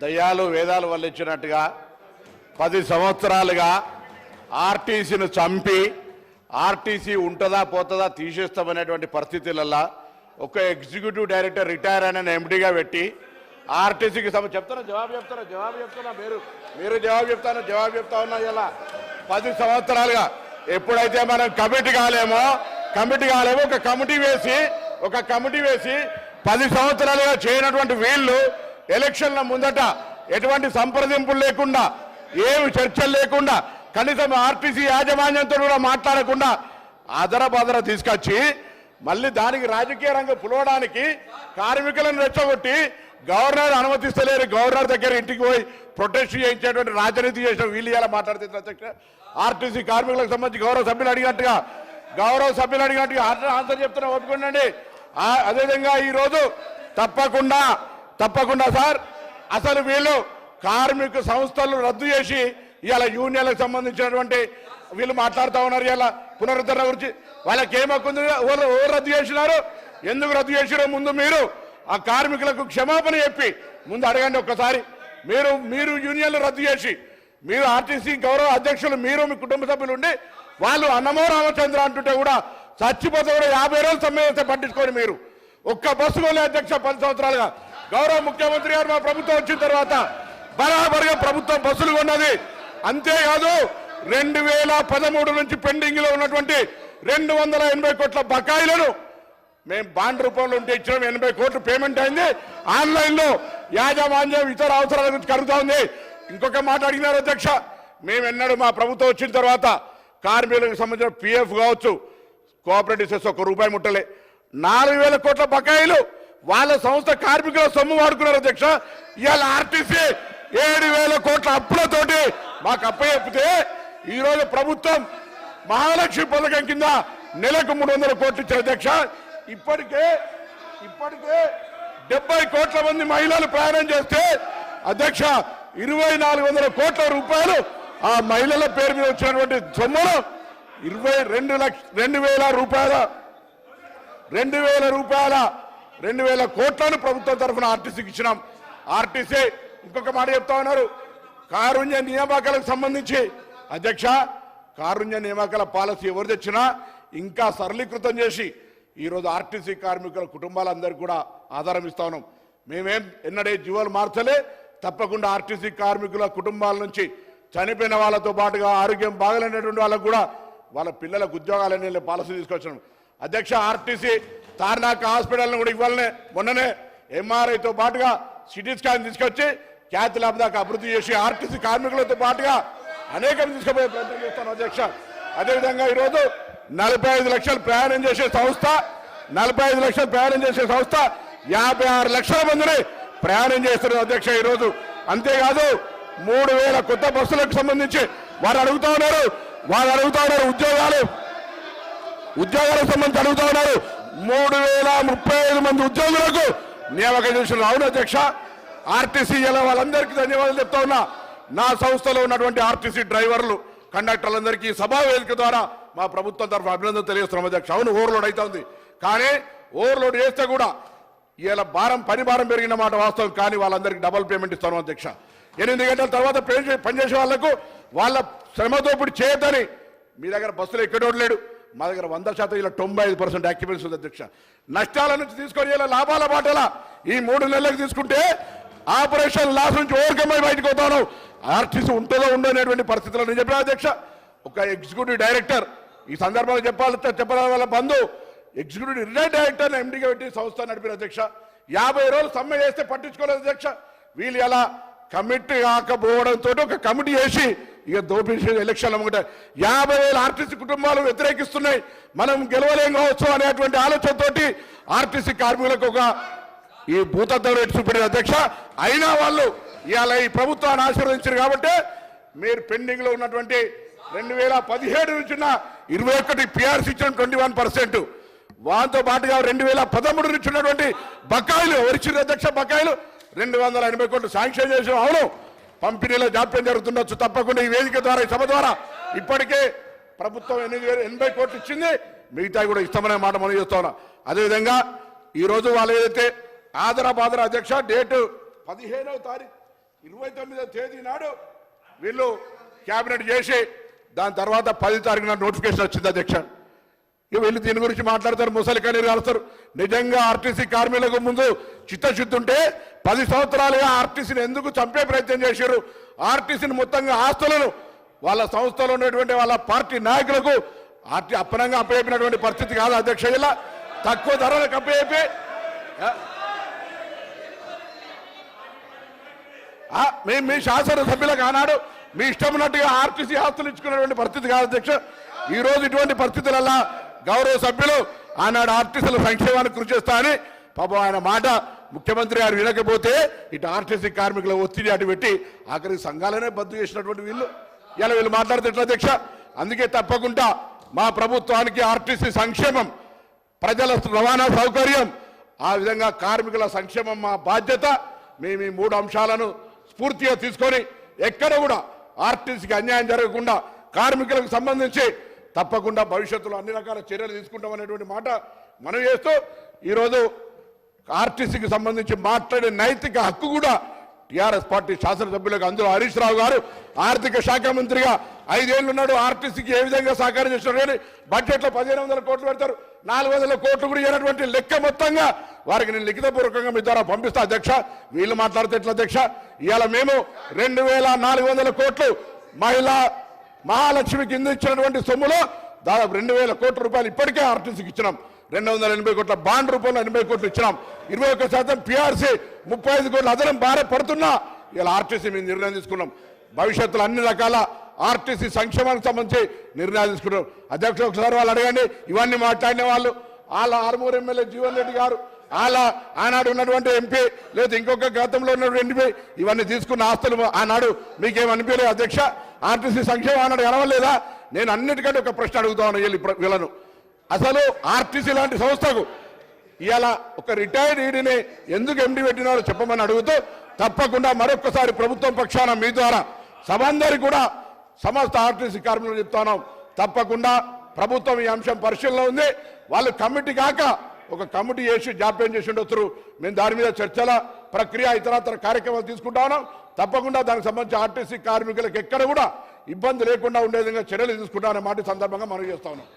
దయ్యాలు వేదాలు వల్లించినట్టుగా 10 సంవత్సరాలుగా ఆర్టీసీని చంపి ఆర్టీసీ ఉంటుందా పోతుందా తీసేస్తామనేటువంటి పరిస్థితులలో ఒక ఎగ్జిక్యూటివ్ డైరెక్టర్ రిటైర్ అయిన ఎండీగా పెట్టి ఆర్టీసీకి జవాబు చెప్తారా మీరు జవాబు చెప్తా ఉన్నా ఇలా 10 సంవత్సరాలుగా ఎప్పుడైతే మనం కమిటీ కాలేమో ఒక కమిటీ వేసి 10 సంవత్సరాలుగా చేయనటువంటి వీళ్ళు ఎలక్షన్ల ముందట ఎటువంటి సంప్రదింపులు లేకుండా ఏమి చర్చలు లేకుండా కనీసం ఆర్టీసీ యాజమాన్యంతో కూడా మాట్లాడకుండా ఆదరబాదర తీసుకొచ్చి మళ్ళీ దానికి రాజకీయ రంగం పులవడానికి కార్మికులను రెచ్చగొట్టి గవర్నర్ అనుమతిస్తలేరు గవర్నర్ దగ్గర ఇంటికి పోయి ప్రొటెస్ట్ చేయించేటువంటి రాజనీతి చేసిన వీళ్ళు ఇలా మాట్లాడుతున్నారు అధ్యక్ష. ఆర్టీసీ కార్మికులకు సంబంధించి గౌరవ సభ్యులు అడిగినట్టుగా ఆన్సర్ చెప్తున్నా ఒప్పుకోండి. అదేవిధంగా ఈరోజు తప్పకుండా సార్ అసలు వీళ్ళు కార్మిక సంస్థలు రద్దు చేసి ఇలా యూనియన్లకు సంబంధించినటువంటి వీళ్ళు మాట్లాడుతూ ఉన్నారు ఇలా పునరుద్ధరణ గురించి. వాళ్ళకి ఏమక్కుంది? ఎవరు రద్దు చేసినారు, ఎందుకు రద్దు చేసినారో ముందు మీరు ఆ కార్మికులకు క్షమాపణ చెప్పి ముందు అడగండి ఒక్కసారి. మీరు యూనియన్లు రద్దు చేసి మీరు ఆర్టీసీ గౌరవ అధ్యక్షులు మీరు మీ కుటుంబ సభ్యులు ఉండి వాళ్ళు అన్నమో రామచంద్ర అంటుంటే కూడా చచ్చిపోతే కూడా 50 రోజులు సమ్మె చేస్తే పట్టించుకొని మీరు ఒక్క బస్సు కొనే అధ్యక్ష 10 సంవత్సరాలుగా గౌరవ ముఖ్యమంత్రి గారు మా ప్రభుత్వం వచ్చిన తర్వాత బరాబరుగా ప్రభుత్వం బస్సులు కొన్నది. అంతేకాదు 2013 నుంచి పెండింగ్ లో ఉన్నటువంటి 280 కోట్ల బకాయిలను మేము బాండ్ రూపంలో ఉంటే ఇచ్చినాం. 80 కోట్లు పేమెంట్ అయింది. ఆన్లైన్ లో యాజమాన్యం ఇతర అవసరాల గురించి కలుగుతా ఉంది. ఇంకొక మాట అడిగినారు అధ్యక్ష, మేము ఎన్నడూ మా ప్రభుత్వం వచ్చిన తర్వాత కార్మికులకు సంబంధించిన పిఎఫ్ కావచ్చు కోఆపరేటివ్ సెస్ ₹1 ముట్టలే. 4000 కోట్ల బకాయిలు వాళ్ళ సంస్థ కార్మికుల సొమ్ము వాడుకున్నారు అధ్యక్ష. ఇవాళ ఆర్టీసీ 7000 కోట్ల అప్పులతోటి మాకు అప్పచెప్పితే ఈరోజు ప్రభుత్వం మహాలక్ష్మి పథకం కింద నెలకు 300 కోట్లు ఇచ్చారు అధ్యక్ష. ఇప్పటికే 70 కోట్ల మంది మహిళలు ప్రయాణం చేస్తే అధ్యక్ష 2400 కోట్ల రూపాయలు ఆ మహిళల పేరు మీద వచ్చినటువంటి సొమ్మును 2,000 కోట్లను ప్రభుత్వం తరఫున ఆర్టీసీకి ఇచ్చినాం. ఆర్టీసీ ఇంకొక మాట చెప్తా ఉన్నారు కారుణ్య నియామకాలకు సంబంధించి అధ్యక్ష. కారుణ్య నియామకాల పాలసీ ఎవరు తెచ్చినా ఇంకా సరళీకృతం చేసి ఈరోజు ఆర్టీసీ కార్మికుల కుటుంబాలందరికీ కూడా ఆధారం ఇస్తా ఉన్నాం. మేమేం ఎన్నడే జీవాలు మార్చలే. తప్పకుండా ఆర్టీసీ కార్మికుల కుటుంబాల నుంచి చనిపోయిన వాళ్ళతో పాటుగా ఆరోగ్యం బాగలేనటువంటి వాళ్ళకు కూడా వాళ్ళ పిల్లలకు ఉద్యోగాలనే పాలసీ తీసుకొచ్చినాం అధ్యక్ష. ఆర్టీసీ తార్నాక హాస్పిటల్ను కూడా ఇవ్వాలనే మొన్ననే ఎంఆర్ఐతో పాటుగా సిటీ స్కాన్ తీసుకొచ్చి క్యాత్ ల్యాబ్ దాకా అభివృద్ధి చేసి ఆర్టీసీ కార్మికులతో పాటుగా అనేకం తీసుకుపోయే ప్రయత్నం చేస్తాను అధ్యక్ష. అదేవిధంగా ఈరోజు 45 లక్షలు ప్రయాణం చేసే సంస్థ 56 లక్షల మందిని ప్రయాణం చేస్తున్నారు అధ్యక్ష ఈరోజు. అంతేకాదు 3000 కొత్త బస్సులకు సంబంధించి వారు అడుగుతా ఉన్నారు ఉద్యోగాలకు సంబంధించి అడుగుతా ఉన్నారు 3035 మంది ఉద్యోగులకు నియామకం చేస్తున్నారు. అవును అధ్యక్ష. ఆర్టీసీ ఇలా వాళ్ళందరికీ ధన్యవాదాలు చెప్తా ఉన్నా. నా సంస్థలో ఉన్నటువంటి ఆర్టీసీ డ్రైవర్లు కండక్టర్లందరికీ సభా వేదిక ద్వారా మా ప్రభుత్వం తరఫున అభినందన తెలియజేస్తున్నాం అధ్యక్ష. అవును ఓవర్లోడ్ అవుతుంది, కానీ ఓవర్లోడ్ చేస్తే కూడా ఇలా పని భారం పెరిగిన మాట వాస్తవం, కానీ వాళ్ళందరికీ డబుల్ పేమెంట్ ఇస్తాను అధ్యక్ష. 8 గంటల తర్వాత పనిచేసే వాళ్లకు వాళ్ళ శ్రమదోపిడి చేయొద్దని మీ దగ్గర బస్సులు ఎక్కడోడు లేడు. మా దగ్గర 100% ఇలా 95% యాక్యుపెన్స్ ఉంది అధ్యక్ష. నష్టాల నుంచి తీసుకొని ఇలా లాభాల బాటల ఈ 3 నెలలకు తీసుకుంటే ఆపరేషన్ లాస్ నుంచి ఓవర్కమ్ అయి బయటకు పోతాను. ఆర్టీసీ ఉంటుందో ఉండనేటువంటి పరిస్థితుల్లో నేను చెప్పిన అధ్యక్ష. ఒక ఎగ్జిక్యూటివ్ డైరెక్టర్ ఈ సందర్భంలో చెప్పాలి వాళ్ళ బంధు ఎగ్జిక్యూటివ్ రిటైర్డ్ డైరెక్టర్ ఎండీగా పెట్టి సంస్థ నడిపిన అధ్యక్ష. 50 రోజులు సమ్మె చేస్తే పట్టించుకోలేదు అధ్యక్ష. వీళ్ళు ఎలా కమిటీ కాకపోవడంతో ఒక కమిటీ చేసి ఇక దోపిడీ ఎలక్షన్లు అమ్ముకుంటే 50,000 ఆర్టీసీ కుటుంబాలు వ్యతిరేకిస్తున్నాయి, మనం గెలవలేం కావచ్చు అనేటువంటి ఆలోచనతోటి ఆర్టీసీ కార్మికులకు ఒక ఈ భూతత్వం రేటు చూపెట్టిన అధ్యక్ష. అయినా వాళ్ళు ఇవాళ ఈ ప్రభుత్వాన్ని ఆశీర్వదించారు కాబట్టి మీరు పెండింగ్ లో ఉన్నటువంటి 2017 నుంచి 21 పిఆర్సీ ఇచ్చిన 21%, వాటితో పాటుగా 2013 నుంచి ఉన్నటువంటి బకాయిలు ఎవరిచ్చిన అధ్యక్ష బకాయిలు 280 కోట్లు శాంక్షన్ చేసాం. అవును పంపిణీలో జాప్యం జరుగుతుండొచ్చు, తప్పకుండా ఈ వేదిక ద్వారా ఈ సభ ద్వారా ఇప్పటికే ప్రభుత్వం 80 కోట్లు ఇచ్చింది, మిగతా కూడా ఇస్తామనే మాట మనం చేస్తా ఉన్నాం. అదేవిధంగా ఈరోజు వాళ్ళు ఏదైతే ఆదరా బాదరా అధ్యక్ష డేటు 15వ తారీఖు 29వ తేదీ నాడు వీళ్ళు క్యాబినెట్ చేసి దాని తర్వాత 10వ తారీఖున నోటిఫికేషన్ వచ్చింది అధ్యక్ష. ఇక వీళ్ళు దీని గురించి మాట్లాడతారు, ముసలి కన్నీరు కాలుస్తారు. నిజంగా ఆర్టీసీ కార్మికులకు ముందు చిత్తశుద్ధి ఉంటే 10 సంవత్సరాలుగా ఆర్టీసీని ఎందుకు చంపే ప్రయత్నం చేశారు? ఆర్టీసీని మొత్తంగా ఆస్తులను వాళ్ళ సంస్థలో ఉన్నటువంటి వాళ్ళ పార్టీ నాయకులకు అప్పనంగా అప్పచెప్పినటువంటి పరిస్థితి కాదు అధ్యక్ష. ఇలా తక్కువ ధరలకు అప్పచెప్పి మీ శాసనసభ్యులకు ఆనాడు మీ ఇష్టం ఉన్నట్టుగా ఆర్టీసీ ఆస్తులు ఇచ్చుకున్నటువంటి పరిస్థితి కాదు అధ్యక్ష. ఈ రోజు ఇటువంటి పరిస్థితులలో గౌరవ సభ్యులు ఆనాడు ఆర్టీసీల సంక్షేమానికి కృషి చేస్తా అని పాపం ఆయన మాట ముఖ్యమంత్రి గారు వినకపోతే ఇటు ఆర్టీసీ కార్మికుల ఒత్తిడి అటు పెట్టి ఆఖరి సంఘాలనే బద్దు చేసినటువంటి వీళ్ళు ఇలా వీళ్ళు మాట్లాడితే ఎట్లా అధ్యక్ష? అందుకే తప్పకుండా మా ప్రభుత్వానికి ఆర్టీసీ సంక్షేమం, ప్రజల రవాణా సౌకర్యం, ఆ విధంగా కార్మికుల సంక్షేమం మా బాధ్యత. మేము ఈ 3 అంశాలను స్ఫూర్తిగా తీసుకొని ఎక్కడ కూడా ఆర్టీసీకి అన్యాయం జరగకుండా కార్మికులకు సంబంధించి తప్పకుండా భవిష్యత్తులో అన్ని రకాల చర్యలు తీసుకుంటామనేటువంటి మాట మనం చేస్తూ ఈరోజు ఆర్టీసీకి సంబంధించి మాట్లాడే నైతిక హక్కు కూడా టీఆర్ఎస్ పార్టీ శాసనసభ్యులకు, అందులో హరీష్ రావు గారు ఆర్థిక శాఖ మంత్రిగా 5 ఏళ్ళు ఉన్నాడు. ఆర్టీసీకి ఏ విధంగా సహకారం చేస్తున్నారు కానీ బడ్జెట్లో 1500 కోట్లు పెడతారు, 400 కోట్లు కూడా ఇవ్వనటువంటి లెక్క మొత్తంగా వారికి నేను లిఖితపూర్వకంగా మీ ద్వారా పంపిస్తా అధ్యక్ష. వీళ్ళు మాట్లాడితే ఎట్లా అధ్యక్ష? ఇవాళ మేము 2400 కోట్లు మహాలక్ష్మి కింద ఇచ్చినటువంటి సొమ్ములో దాదాపు 2000 కోట్ల రూపాయలు ఇప్పటికే ఆర్టీసీకి ఇచ్చినాం. 280 కోట్ల బాండ్ రూపంలో 80 కోట్లు ఇచ్చినాం. 21% పిఆర్సీ 35 కోట్ల అదనం భార పడుతున్నా ఇలా ఆర్టీసీ మేము నిర్ణయం తీసుకున్నాం. భవిష్యత్తులో అన్ని రకాల ఆర్టీసీ సంక్షేమానికి సంబంధించి నిర్ణయాలు తీసుకున్నాం అధ్యక్ష. ఒకసారి వాళ్ళు అడగండి, ఇవన్నీ మాట్లాడిన వాళ్ళు వాళ్ళ ఆర్మూరు ఎమ్మెల్యే జీవన్ రెడ్డి గారు, వాళ్ళ ఆనాడు ఉన్నటువంటి ఎంపీ లేదా ఇంకొక గతంలో ఉన్నటువంటి ఎంపీ ఇవన్నీ తీసుకున్న ఆస్తులు ఆనాడు మీకేమనిపించలేదు అధ్యక్ష? ఆర్టీసీ సంక్షేమం ఆనాడు కనవలేదా? నేను అన్నిటికంటే ఒక ప్రశ్న అడుగుతాను వీళ్ళను. అసలు ఆర్టీసీ లాంటి సంస్థకు ఇవాళ ఒక రిటైర్డ్ ఈడీని ఎందుకు ఎండీ పెట్టినారో చెప్పమని అడుగుతూ తప్పకుండా మరొకసారి ప్రభుత్వం పక్షాన మీ ద్వారా సభందరికి కూడా సమస్త ఆర్టీసీ కార్మికులు చెప్తాను, తప్పకుండా ప్రభుత్వం ఈ అంశం పరిశీలనలో ఉంది. వాళ్ళు కమిటీ కాక ఒక కమిటీ చేసి జాప్యం చేసి ఉండొచ్చు. మేము దాని మీద చర్చల ప్రక్రియ ఇతరత్ర కార్యక్రమాలు తీసుకుంటా ఉన్నాం. తప్పకుండా దానికి సంబంధించి ఆర్టీసీ కార్మికులకు ఎక్కడ కూడా ఇబ్బంది లేకుండా ఉండే విధంగా చర్యలు తీసుకుంటామనే మాట సందర్భంగా మనం చేస్తా ఉన్నాం.